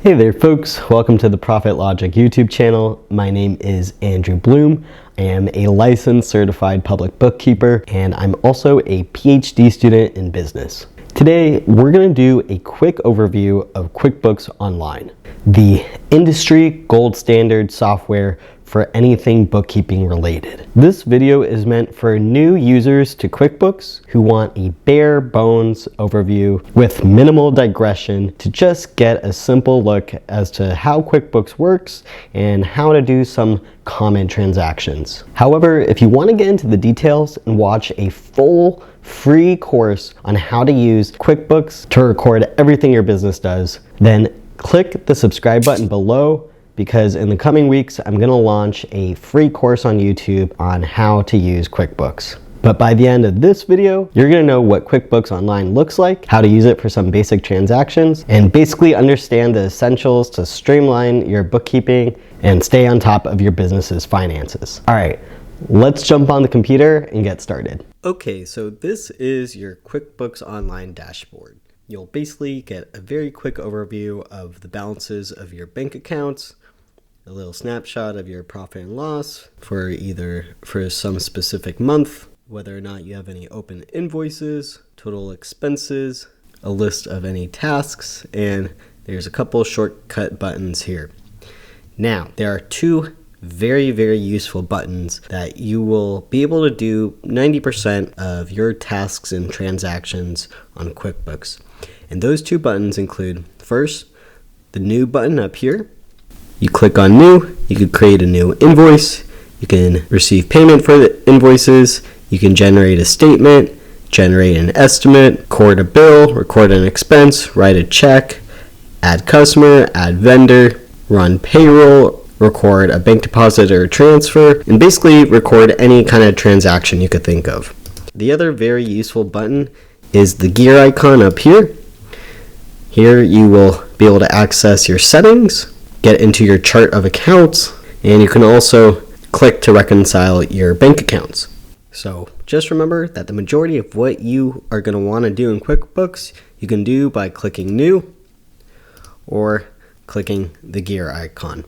Hey there folks, welcome to the Profit Logic YouTube channel. My name is Andrew Bloom. I am a licensed certified public bookkeeper and I'm also a PhD student in business. Today we're going to do a quick overview of QuickBooks Online, the industry gold standard software for anything bookkeeping related. This video is meant for new users to QuickBooks who want a bare bones overview with minimal digression to just get a simple look as to how QuickBooks works and how to do some common transactions. However, if you want to get into the details and watch a full free course on how to use QuickBooks to record everything your business does, then click the subscribe button below, because in the coming weeks, I'm gonna launch a free course on YouTube on how to use QuickBooks. But by the end of this video, you're gonna know what QuickBooks Online looks like, how to use it for some basic transactions, and basically understand the essentials to streamline your bookkeeping and stay on top of your business's finances. All right, let's jump on the computer and get started. Okay, so this is your QuickBooks Online dashboard. You'll basically get a very quick overview of the balances of your bank accounts, a little snapshot of your profit and loss for some specific month, whether or not you have any open invoices, total expenses, a list of any tasks, and there's a couple shortcut buttons here. Now, there are two very useful buttons that you will be able to do 90% of your tasks and transactions on QuickBooks. And those two buttons include, first, the new button up here. You click on new, you can create a new invoice, you can receive payment for the invoices, you can generate a statement, generate an estimate, record a bill, record an expense, write a check, add customer, add vendor, run payroll, record a bank deposit or transfer, and basically record any kind of transaction you could think of. The other very useful button is the gear icon up here. Here you will be able to access your settings, get into your chart of accounts, and you can also click to reconcile your bank accounts. So just remember that the majority of what you are going to want to do in QuickBooks, you can do by clicking new or clicking the gear icon.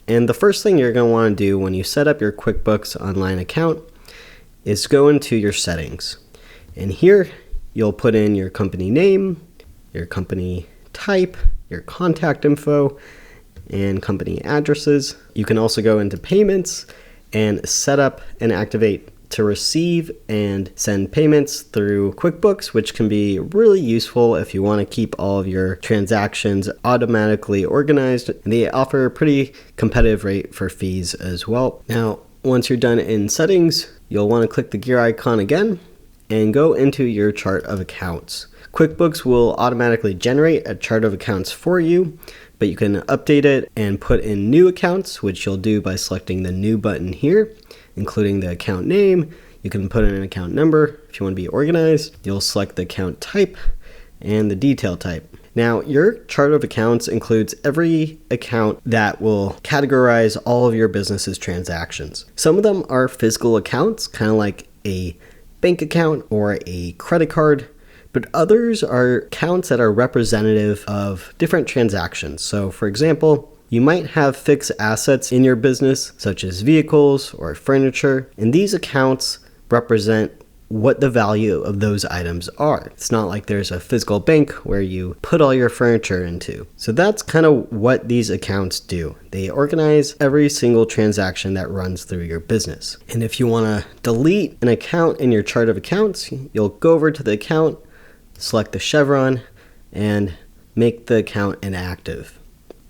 And the first thing you're going to want to do when you set up your QuickBooks Online account is go into your settings. And here you'll put in your company name, your company type, your contact info, and company addresses. You can also go into payments and set up and activate to receive and send payments through QuickBooks, which can be really useful if you want to keep all of your transactions automatically organized. And they offer a pretty competitive rate for fees as well. Now, once you're done in settings, you'll want to click the gear icon again and go into your chart of accounts. QuickBooks will automatically generate a chart of accounts for you, but you can update it and put in new accounts, which you'll do by selecting the new button here, including the account name. You can put in an account number if you want to be organized. You'll select the account type and the detail type. Now, your chart of accounts includes every account that will categorize all of your business's transactions. Some of them are physical accounts, kind of like a bank account or a credit card, but others are accounts that are representative of different transactions. So for example, you might have fixed assets in your business, such as vehicles or furniture, and these accounts represent what the value of those items are. It's not like there's a physical bank where you put all your furniture into. So that's kind of what these accounts do. They organize every single transaction that runs through your business. And if you want to delete an account in your chart of accounts, you'll go over to the account, select the chevron, and make the account inactive.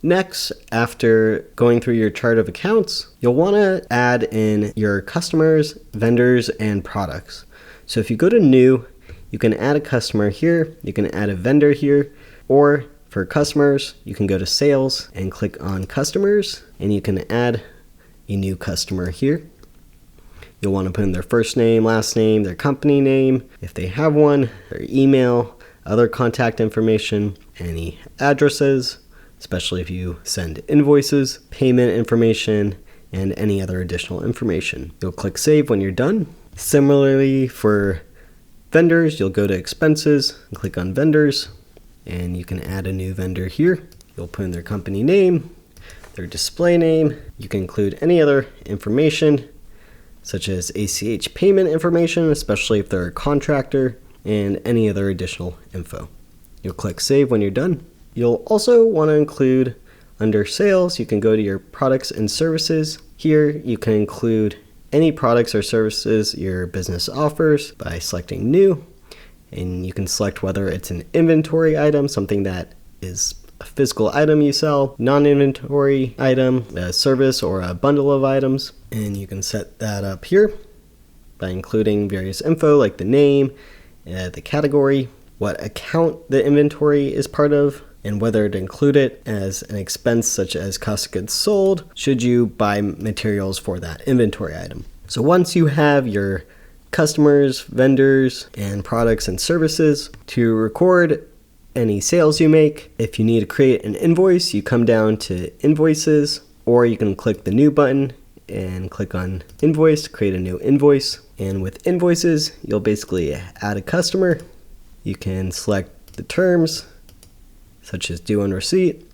Next, after going through your chart of accounts, you'll want to add in your customers, vendors, and products. So if you go to new, you can add a customer here, you can add a vendor here, or for customers, you can go to sales and click on customers, and you can add a new customer here. You'll want to put in their first name, last name, their company name, if they have one, their email, other contact information, any addresses, especially if you send invoices, payment information, and any other additional information. You'll click save when you're done. Similarly, for vendors, you'll go to expenses and click on vendors, and you can add a new vendor here. You'll put in their company name, their display name. You can include any other information, such as ACH payment information, especially if they're a contractor, and any other additional info. You'll click Save when you're done. You'll also want to include under Sales, you can go to your products and services. Here you can include any products or services your business offers by selecting New, and you can select whether it's an inventory item, something that is a physical item you sell, non-inventory item, a service, or a bundle of items. And you can set that up here by including various info like the name, the category, what account the inventory is part of, and whether to include it as an expense such as cost of goods sold should you buy materials for that inventory item. So once you have your customers, vendors, and products and services, to record any sales you make, if you need to create an invoice, you come down to Invoices, or you can click the New button and click on Invoice to create a new invoice. And with Invoices, you'll basically add a customer. You can select the terms, such as due on receipt.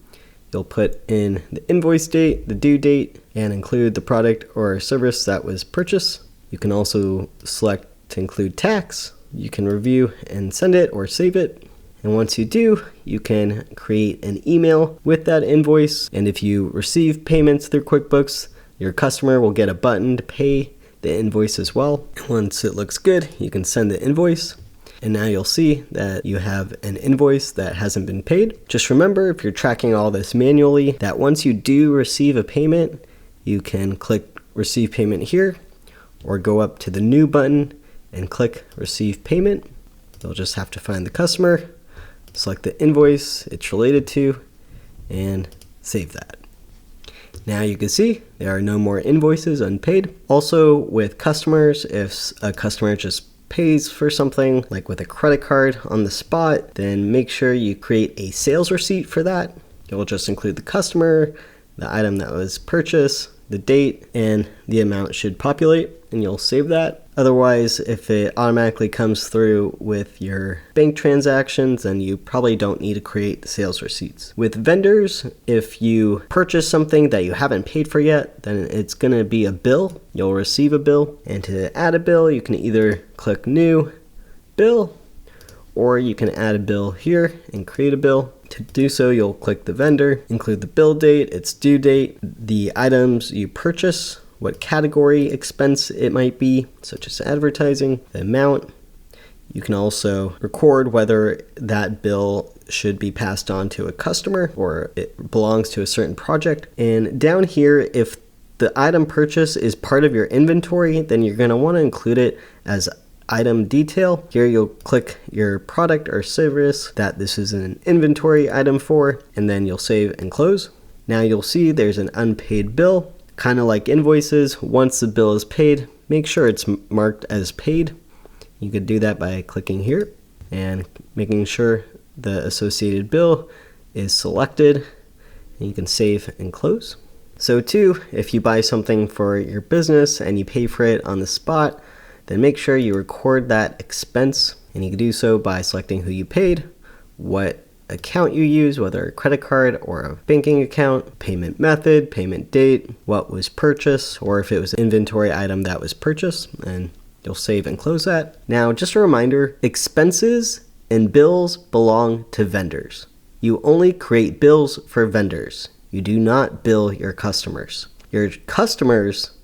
You'll put in the invoice date, the due date, and include the product or service that was purchased. You can also select to include tax. You can review and send it or save it. And once you do, you can create an email with that invoice. And if you receive payments through QuickBooks, your customer will get a button to pay the invoice as well. Once it looks good, you can send the invoice. And now you'll see that you have an invoice that hasn't been paid. Just remember, if you're tracking all this manually, that once you do receive a payment, you can click Receive Payment here, or go up to the New button and click Receive Payment. You'll just have to find the customer, select the invoice it's related to, and save that. Now you can see there are no more invoices unpaid. Also with customers, if a customer just pays for something like with a credit card on the spot, then make sure you create a sales receipt for that. It will just include the customer, the item that was purchased, the date, and the amount should populate, and you'll save that. Otherwise, if it automatically comes through with your bank transactions, then you probably don't need to create sales receipts. With vendors, if you purchase something that you haven't paid for yet, then it's going to be a bill. You'll receive a bill, and to add a bill, you can either click New, Bill, or you can add a bill here and create a bill. To do so, you'll click the vendor, include the bill date, its due date, the items you purchase, what category expense it might be, such as advertising, the amount. You can also record whether that bill should be passed on to a customer or it belongs to a certain project. And down here, if the item purchase is part of your inventory, then you're going to want to include it as item detail. Here you'll click your product or service that this is an inventory item for, and then you'll save and close. Now you'll see there's an unpaid bill. Kind of like invoices, once the bill is paid, make sure it's marked as paid. You could do that by clicking here and making sure the associated bill is selected, and you can save and close. So too, if you buy something for your business and you pay for it on the spot, then make sure you record that expense, and you can do so by selecting who you paid, what account you use, whether a credit card or a banking account, payment method, payment date, what was purchased, or if it was an inventory item that was purchased, and you'll save and close that. Now, just a reminder, expenses and bills belong to vendors. You only create bills for vendors. You do not bill your customers. Your customers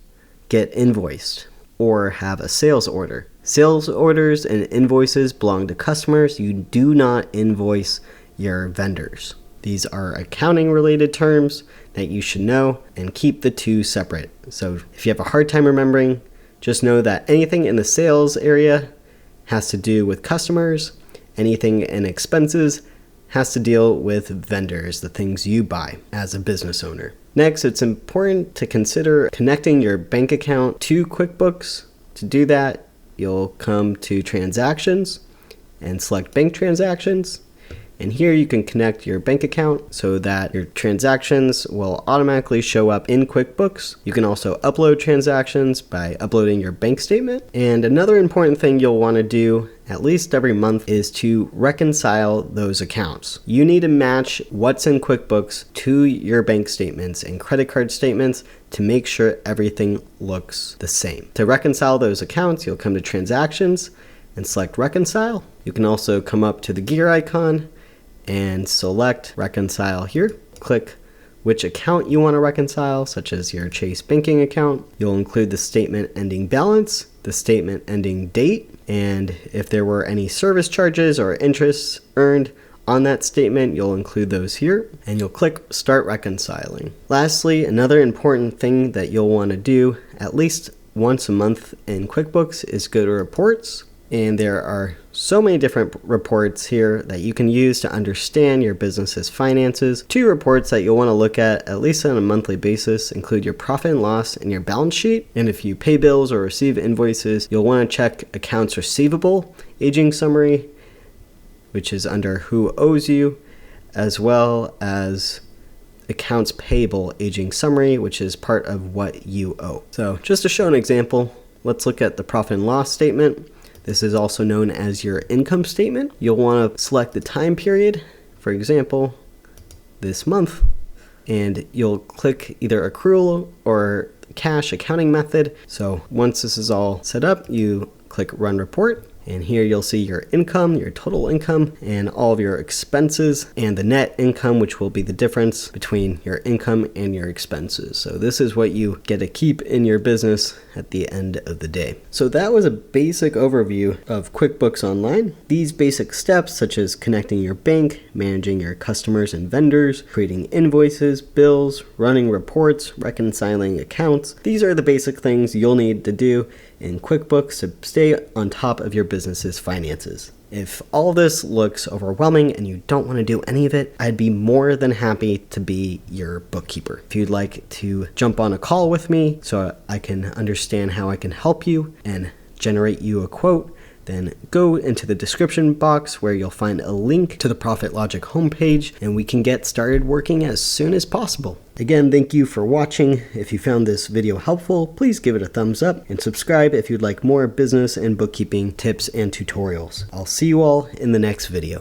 get invoiced or have a sales order. Sales orders and invoices belong to customers. You do not invoice your vendors. These are accounting related terms that you should know, and keep the two separate. So if you have a hard time remembering, just know that anything in the sales area has to do with customers. Anything in expenses has to deal with vendors, the things you buy as a business owner. Next, it's important to consider connecting your bank account to QuickBooks. To do that, you'll come to Transactions and select Bank Transactions. And here you can connect your bank account so that your transactions will automatically show up in QuickBooks. You can also upload transactions by uploading your bank statement. And another important thing you'll want to do at least every month, is to reconcile those accounts. You need to match what's in QuickBooks to your bank statements and credit card statements to make sure everything looks the same. To reconcile those accounts, you'll come to Transactions and select Reconcile. You can also come up to the gear icon and select Reconcile here. Click which account you want to reconcile, such as your Chase banking account. You'll include the statement ending balance, the statement ending date, and if there were any service charges or interests earned on that statement, you'll include those here, and you'll click Start Reconciling. Lastly, another important thing that you'll want to do at least once a month in QuickBooks is go to Reports. And there are so many different reports here that you can use to understand your business's finances. 2 reports that you'll want to look at least on a monthly basis include your profit and loss and your balance sheet. And if you pay bills or receive invoices, you'll want to check accounts receivable, aging summary, which is under who owes you, as well as accounts payable aging summary, which is part of what you owe. So just to show an example, let's look at the profit and loss statement. This is also known as your income statement. You'll want to select the time period, for example, this month, and you'll click either accrual or cash accounting method. So once this is all set up, you click Run Report. And here you'll see your income, your total income, and all of your expenses, and the net income, which will be the difference between your income and your expenses. So this is what you get to keep in your business at the end of the day. So that was a basic overview of QuickBooks Online. These basic steps, such as connecting your bank, managing your customers and vendors, creating invoices, bills, running reports, reconciling accounts, these are the basic things you'll need to do in QuickBooks to stay on top of your business's finances. If all this looks overwhelming and you don't want to do any of it, I'd be more than happy to be your bookkeeper. If you'd like to jump on a call with me so I can understand how I can help you and generate you a quote, then go into the description box where you'll find a link to the Profit Logic homepage, and we can get started working as soon as possible. Again, thank you for watching. If you found this video helpful, please give it a thumbs up and subscribe if you'd like more business and bookkeeping tips and tutorials. I'll see you all in the next video.